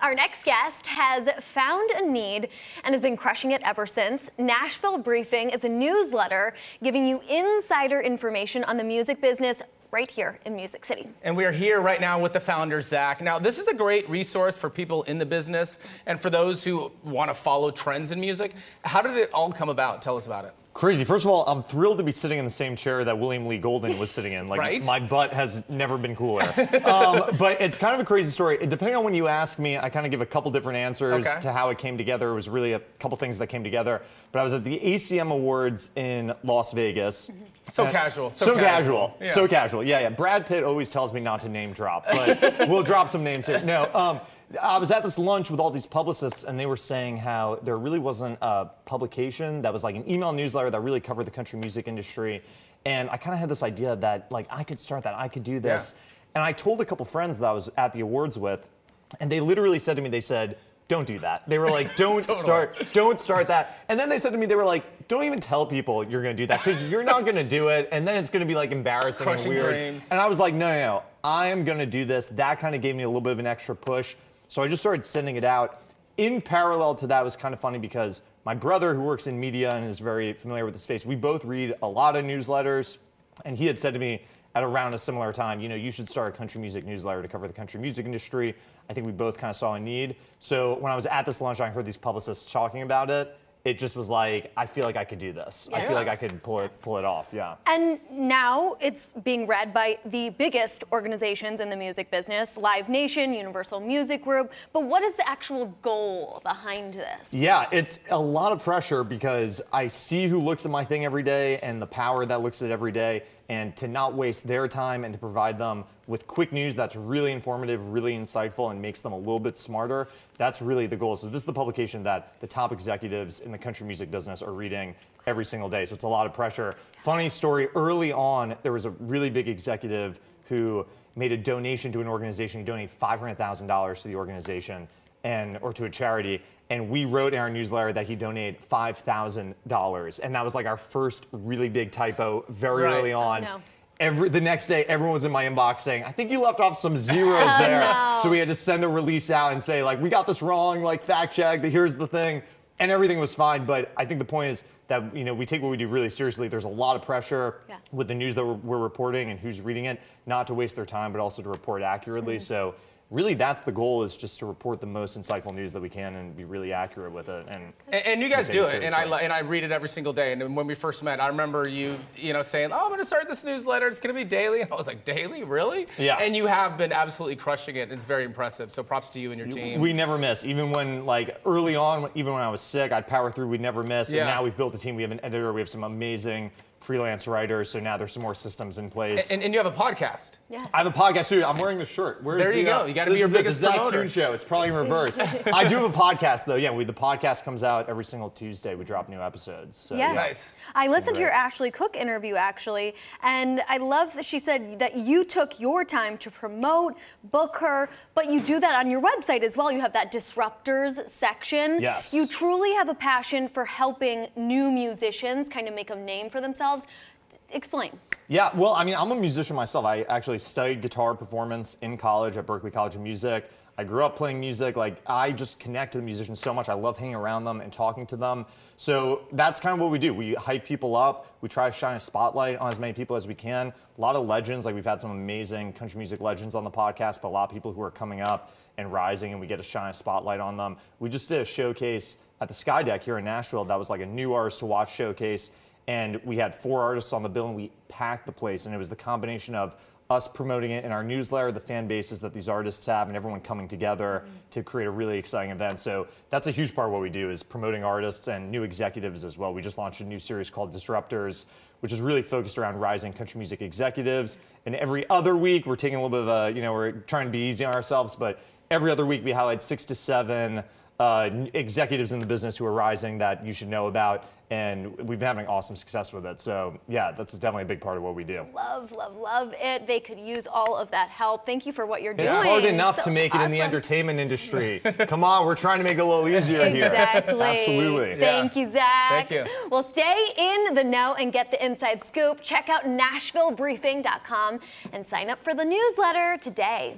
Our next guest has found a need and has been crushing it ever since. Nashville Briefing is a newsletter giving you insider information on the music business right here in Music City. And we are here right now with the founder, Zach. Now, this is a great resource for people in the business and for those who want to follow trends in music. How did it all come about? Tell us about it. Crazy. First of all, I'm thrilled to be sitting in the same chair that William Lee Golden was sitting in. Like, right? My butt has never been cooler. But it's kind of a crazy story. Depending on when you ask me, I kind of give a couple different answers to how it came together. It was really a couple things that came together. But I was at the ACM Awards in Las Vegas. So casual. So casual. Yeah. So casual. Yeah. Brad Pitt always tells me not to name drop, but we'll drop some names here. No. I was at this lunch with all these publicists, and they were saying how there really wasn't a publication that was like an email newsletter that really covered the country music industry. And I kind of had this idea that, like, I could start that, I could do this. Yeah. And I told a couple friends that I was at the awards with, and they literally said to me, they said, don't do that. They were like, don't start that. And then they said to me, they were like, don't even tell people you're going to do that, because you're not going to do it, and then it's going to be like embarrassing and weird. Dreams. And I was like, no, I am going to do this. That kind of gave me a little bit of an extra push. So I just started sending it out. In parallel to that, it was kind of funny because my brother, who works in media and is very familiar with the space, we both read a lot of newsletters, and he had said to me at around a similar time, you know, you should start a country music newsletter to cover the country music industry. I think we both kind of saw a need. So when I was at this lunch, I heard these publicists talking about it. It just was like, I feel like I could do this. Yeah. I feel like I could pull it off, yeah. And now it's being read by the biggest organizations in the music business, Live Nation, Universal Music Group. But what is the actual goal behind this? Yeah, it's a lot of pressure because I see who looks at my thing every day and the power that looks at it every day, and to not waste their time and to provide them with quick news that's really informative, really insightful, and makes them a little bit smarter. That's really the goal. So this is the publication that the top executives in the country music business are reading every single day. So it's a lot of pressure. Funny story, early on, there was a really big executive who made a donation to an organization. He donated $500,000 to the organization or to a charity. And we wrote in our newsletter that he donated $5,000. And that was like our first really big typo very early on. Oh, no. The next day, everyone was in my inbox saying, I think you left off some zeros there. No. So we had to send a release out and say, like, we got this wrong, like, fact check, here's the thing. And everything was fine. But I think the point is that, you know, we take what we do really seriously. There's a lot of pressure with the news that we're reporting and who's reading it, not to waste their time, but also to report accurately. So really, that's the goal, is just to report the most insightful news that we can and be really accurate with it. And you guys do it, and I read it every single day. And when we first met, I remember you saying, "Oh, I'm going to start this newsletter. It's going to be daily." And I was like, "Daily, really?" Yeah. And you have been absolutely crushing it. It's very impressive. So props to you and your team. We never miss, even when, like, early on, even when I was sick, I'd power through. We'd never miss. And now we've built a team. We have an editor. We have some amazing freelance writers, so now there's some more systems in place. And you have a podcast. Yes. I have a podcast too. I'm wearing the shirt. There you go. You got to be your biggest promoter. Zach show. It's probably in reverse. I do have a podcast though. Yeah, the podcast comes out every single Tuesday. We drop new episodes. So, yes. Nice. I listened to your Ashley Cook interview actually, and I love that she said that you took your time to promote, book her, but you do that on your website as well. You have that disruptors section. Yes. You truly have a passion for helping new musicians kind of make a name for themselves. Explain. Yeah, well, I mean, I'm a musician myself. I actually studied guitar performance in college at Berklee College of Music. I grew up playing music. Like, I just connect to the musicians so much. I love hanging around them and talking to them. So that's kind of what we do. We hype people up. We try to shine a spotlight on as many people as we can. A lot of legends, like we've had some amazing country music legends on the podcast, but a lot of people who are coming up and rising, and we get to shine a spotlight on them. We just did a showcase at the Sky Deck here in Nashville. That was like a new artist to watch showcase. And we had 4 artists on the bill, and we packed the place. And it was the combination of us promoting it in our newsletter, the fan bases that these artists have, and everyone coming together to create a really exciting event. So that's a huge part of what we do, is promoting artists and new executives as well. We just launched a new series called Disruptors, which is really focused around rising country music executives. And every other week, we're taking a little bit of a, we're trying to be easy on ourselves, but every other week we highlight 6 to 7 executives in the business who are rising that you should know about. And we've been having awesome success with it. So yeah, that's definitely a big part of what we do. Love, love, love it. They could use all of that help. Thank you for what you're doing. It's hard enough to make it in the entertainment industry. Come on, we're trying to make it a little easier here. Exactly. Absolutely. Thank you, Zach. Thank you. Well, stay in the know and get the inside scoop. Check out NashvilleBriefing.com and sign up for the newsletter today.